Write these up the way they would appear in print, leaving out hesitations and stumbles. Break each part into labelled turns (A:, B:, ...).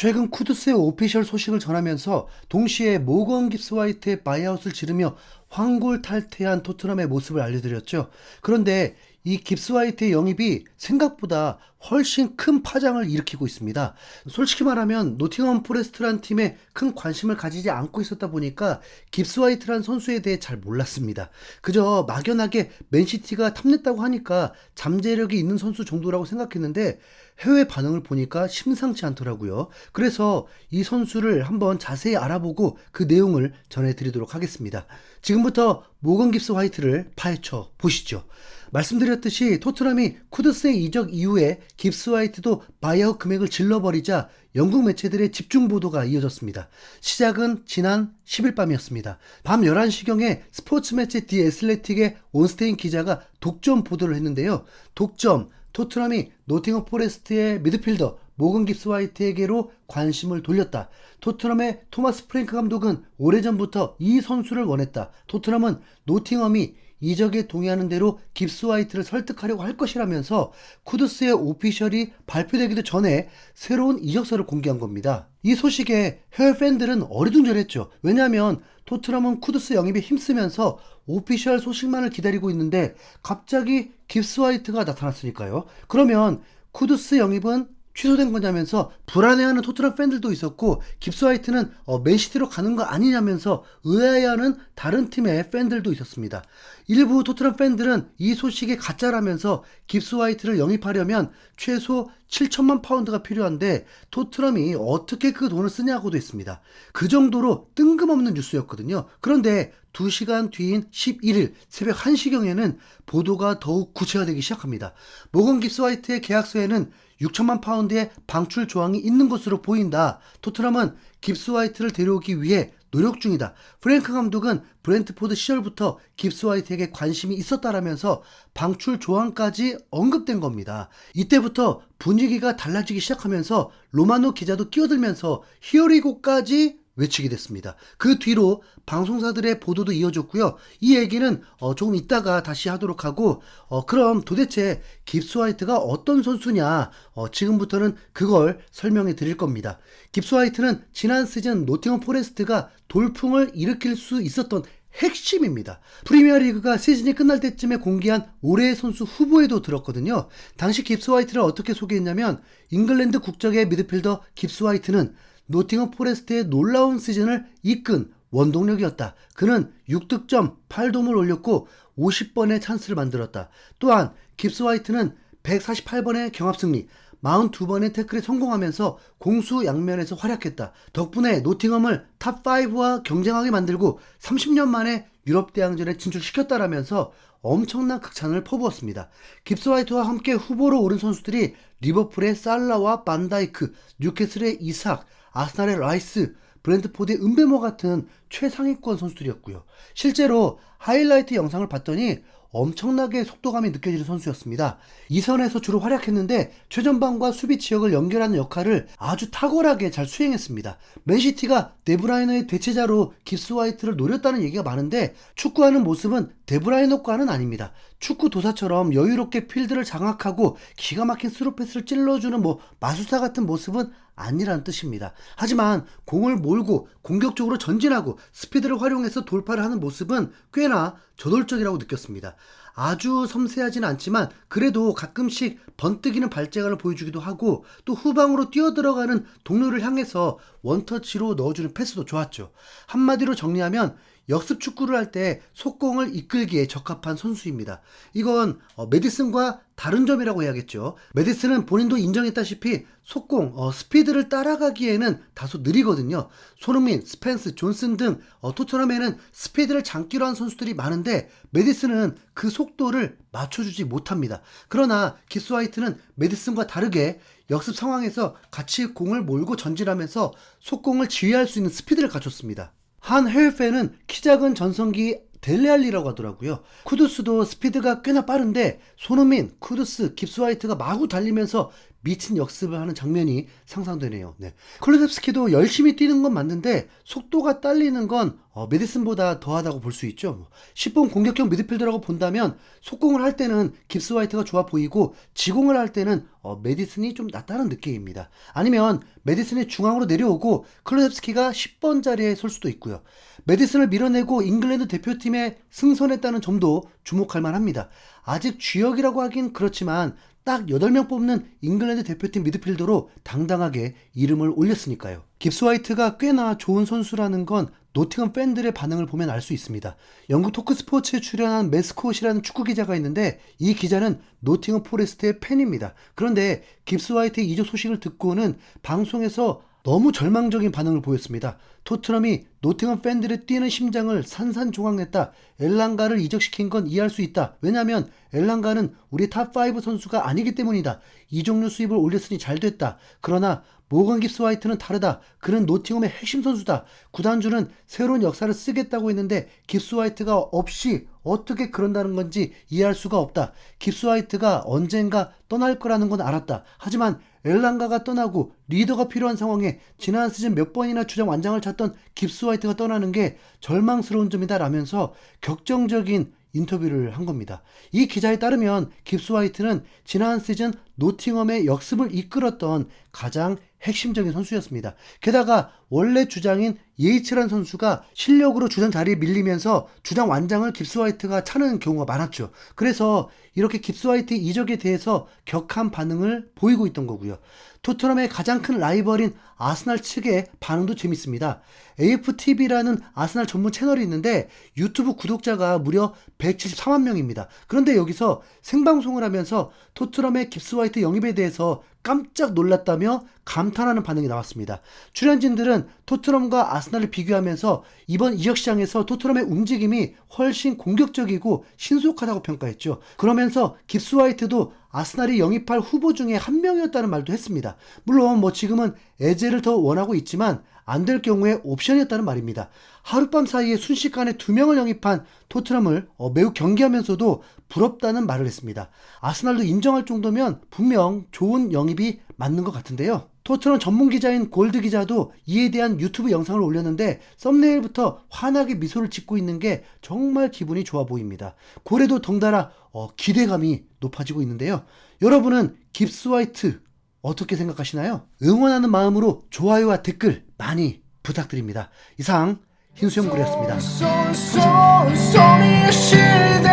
A: 최근 쿠두스의 오피셜 소식을 전하면서 동시에 모건 깁스 화이트의 바이아웃을 지르며 황골탈퇴한 토트넘의 모습을 알려드렸죠. 그런데 이 깁스 화이트의 영입이 생각보다 훨씬 큰 파장을 일으키고 있습니다. 솔직히 말하면 노팅엄 포레스트란 팀에 큰 관심을 가지지 않고 있었다 보니까 깁스 화이트란 선수에 대해 잘 몰랐습니다. 그저 막연하게 맨시티가 탐냈다고 하니까 잠재력이 있는 선수 정도라고 생각했는데 해외 반응을 보니까 심상치 않더라고요. 그래서 이 선수를 한번 자세히 알아보고 그 내용을 전해드리도록 하겠습니다. 지금부터 모건 깁스 화이트를 파헤쳐 보시죠. 말씀드렸듯이 토트넘이 쿠두스의 이적 이후에 깁스 화이트도 바이아웃 금액을 질러버리자 영국 매체들의 집중 보도가 이어졌습니다. 시작은 지난 10일 밤이었습니다. 밤 11시경에 스포츠 매체 디 애슬레틱의 온스테인 기자가 독점 보도를 했는데요. 독점, 토트넘이 노팅엄 포레스트의 미드필더 모건 깁스 화이트에게로 관심을 돌렸다. 토트넘의 토마스 프랭크 감독은 오래전부터 이 선수를 원했다. 토트넘은 노팅엄이 이적에 동의하는 대로 깁스 화이트를 설득하려고 할 것이라면서 쿠두스의 오피셜이 발표되기도 전에 새로운 이적서를 공개한 겁니다. 이 소식에 해외 팬들은 어리둥절했죠. 왜냐하면 토트넘은 쿠두스 영입에 힘쓰면서 오피셜 소식만을 기다리고 있는데 갑자기 깁스 화이트가 나타났으니까요. 그러면 쿠두스 영입은 취소된 거냐면서 불안해하는 토트넘 팬들도 있었고, 깁스 화이트는 맨시티로 가는 거 아니냐면서 의아해하는 다른 팀의 팬들도 있었습니다. 일부 토트넘 팬들은 이 소식이 가짜라면서 깁스 화이트를 영입하려면 최소 7천만 파운드가 필요한데 토트넘이 어떻게 그 돈을 쓰냐고도 했습니다. 그 정도로 뜬금없는 뉴스였거든요. 그런데 2시간 뒤인 11일 새벽 1시경에는 보도가 더욱 구체화되기 시작합니다. 모건 깁스 화이트의 계약서에는 6천만 파운드의 방출 조항이 있는 것으로 보인다. 토트넘은 깁스 화이트를 데려오기 위해 노력 중이다. 프랭크 감독은 브렌트포드 시절부터 깁스 화이트에게 관심이 있었다라면서 방출 조항까지 언급된 겁니다. 이때부터 분위기가 달라지기 시작하면서 로마노 기자도 끼어들면서 히어리고까지 외치게 됐습니다. 그 뒤로 방송사들의 보도도 이어졌고요. 이 얘기는 조금 이따가 다시 하도록 하고, 그럼 도대체 깁스 화이트가 어떤 선수냐, 지금부터는 그걸 설명해 드릴 겁니다. 깁스 화이트는 지난 시즌 노팅엄 포레스트가 돌풍을 일으킬 수 있었던 핵심입니다. 프리미어리그가 시즌이 끝날 때쯤에 공개한 올해의 선수 후보에도 들었거든요. 당시 깁스 화이트를 어떻게 소개했냐면, 잉글랜드 국적의 미드필더 깁스 화이트는 노팅엄 포레스트의 놀라운 시즌을 이끈 원동력이었다. 그는 6득점 8도움을 올렸고 50번의 찬스를 만들었다. 또한 깁스 화이트는 148번의 경합승리, 42번의 태클에 성공하면서 공수 양면에서 활약했다. 덕분에 노팅엄을 탑5와 경쟁하게 만들고 30년 만에 유럽 대항전에 진출시켰다라면서 엄청난 극찬을 퍼부었습니다. 깁스 화이트와 함께 후보로 오른 선수들이 리버풀의 살라와 반다이크, 뉴캐슬의 이삭, 아스날의 라이스, 브렌트포드의 은베모 같은 최상위권 선수들이었고요. 실제로 하이라이트 영상을 봤더니 엄청나게 속도감이 느껴지는 선수였습니다. 이 선에서 주로 활약했는데 최전방과 수비 지역을 연결하는 역할을 아주 탁월하게 잘 수행했습니다. 맨시티가 데브라이너의 대체자로 깁스 화이트를 노렸다는 얘기가 많은데 축구하는 모습은 데브라이너과는 아닙니다. 축구 도사처럼 여유롭게 필드를 장악하고 기가 막힌 스루패스를 찔러주는 마술사 같은 모습은 아니라는 뜻입니다. 하지만 공을 몰고 공격적으로 전진하고 스피드를 활용해서 돌파를 하는 모습은 꽤나 저돌적이라고 느꼈습니다. 아주 섬세하진 않지만 그래도 가끔씩 번뜩이는 발재간을 보여주기도 하고, 또 후방으로 뛰어들어가는 동료를 향해서 원터치로 넣어주는 패스도 좋았죠. 한마디로 정리하면 역습 축구를 할 때 속공을 이끌기에 적합한 선수입니다. 이건 메디슨과 다른 점이라고 해야겠죠. 메디슨은 본인도 인정했다시피 속공, 스피드를 따라가기에는 다소 느리거든요. 손흥민, 스펜스, 존슨 등 토트넘에는 스피드를 장기로 한 선수들이 많은데 메디슨은 그 속도를 맞춰주지 못합니다. 그러나 깁스 화이트는 메디슨과 다르게 역습 상황에서 같이 공을 몰고 전진하면서 속공을 지휘할 수 있는 스피드를 갖췄습니다. 한 해외 팬은 키 작은 전성기 델레알리라고 하더라고요. 쿠두스도 스피드가 꽤나 빠른데 손흥민, 쿠두스, 깁스 화이트가 마구 달리면서 미친 역습을 하는 장면이 상상되네요. 네. 콜루셉스키도 열심히 뛰는 건 맞는데 속도가 딸리는 건 메디슨보다 더하다고 볼 수 있죠. 10번 공격형 미드필더라고 본다면 속공을 할 때는 깁스 화이트가 좋아 보이고 지공을 할 때는 메디슨이 좀 낫다는 느낌입니다. 아니면 메디슨이 중앙으로 내려오고 콜루셉스키가 10번 자리에 설 수도 있고요. 메디슨을 밀어내고 잉글랜드 대표팀에 승선했다는 점도 주목할 만합니다. 아직 쥐역이라고 하긴 그렇지만 딱 8명 뽑는 잉글랜드 대표팀 미드필더로 당당하게 이름을 올렸으니까요. 깁스 화이트가 꽤나 좋은 선수라는 건 노팅엄 팬들의 반응을 보면 알 수 있습니다. 영국 토크 스포츠에 출연한 매스콧이라는 축구 기자가 있는데 이 기자는 노팅엄 포레스트의 팬입니다. 그런데 깁스 화이트의 이적 소식을 듣고는 방송에서 너무 절망적인 반응을 보였습니다. 토트넘이 노팅엄 팬들의 뛰는 심장을 산산조각냈다. 엘랑가를 이적시킨 건 이해할 수 있다. 왜냐하면 엘랑가는 우리 탑5 선수가 아니기 때문이다. 이적료 수입을 올렸으니 잘 됐다. 그러나 모건 깁스 화이트는 다르다. 그는 노팅엄의 핵심 선수다. 구단주는 새로운 역사를 쓰겠다고 했는데 깁스 화이트가 없이 어떻게 그런다는 건지 이해할 수가 없다. 깁스 화이트가 언젠가 떠날 거라는 건 알았다. 하지만 엘랑가가 떠나고 리더가 필요한 상황에 지난 시즌 몇 번이나 주장 완장을 찾던 깁스 화이트가 떠나는 게 절망스러운 점이다 라면서 격정적인 인터뷰를 한 겁니다. 이 기자에 따르면 깁스 화이트는 지난 시즌 노팅엄의 역습을 이끌었던 가장 핵심적인 선수였습니다. 게다가 원래 주장인 예이츠란 선수가 실력으로 주장 자리에 밀리면서 주장 완장을 깁스 화이트가 차는 경우가 많았죠. 그래서 이렇게 깁스 화이트 이적에 대해서 격한 반응을 보이고 있던 거고요. 토트넘의 가장 큰 라이벌인 아스날 측의 반응도 재밌습니다. AFTV라는 아스날 전문 채널이 있는데 유튜브 구독자가 무려 174만 명입니다. 그런데 여기서 생방송을 하면서 토트넘의 깁스 화이트 영입에 대해서 깜짝 놀랐다며 감탄하는 반응이 나왔습니다. 출연진들은 토트넘과 아스날을 비교하면서 이번 이적 시장에서 토트넘의 움직임이 훨씬 공격적이고 신속하다고 평가했죠. 그러면서 깁스 화이트도 아스날이 영입할 후보 중에 한 명이었다는 말도 했습니다. 물론 지금은 에제를 더 원하고 있지만 안 될 경우에 옵션이었다는 말입니다. 하룻밤 사이에 순식간에 2명을 영입한 토트넘을 매우 경계하면서도 부럽다는 말을 했습니다. 아스날도 인정할 정도면 분명 좋은 영입이 맞는 것 같은데요. 토트넘 전문 기자인 골드 기자도 이에 대한 유튜브 영상을 올렸는데 썸네일부터 환하게 미소를 짓고 있는 게 정말 기분이 좋아 보입니다. 골에도 덩달아 기대감이 높아지고 있는데요. 여러분은 깁스 화이트 어떻게 생각하시나요? 응원하는 마음으로 좋아요와 댓글 많이 부탁드립니다. 이상 흰수염구리였습니다.
B: 소리의 시대를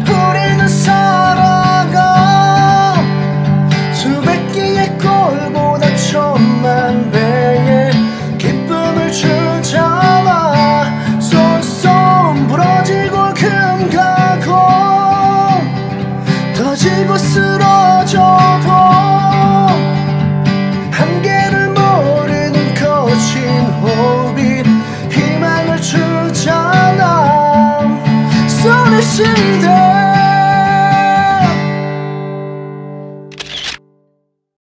B: 우리는 살아가 수백 개의 골보다 천만 배의 기쁨을 주잖아. 쏜쏜 부러지고 금가고 터지고 쓰러져도 한계를 모르는 거친 호흡이 희망을 주잖아. 소리 시대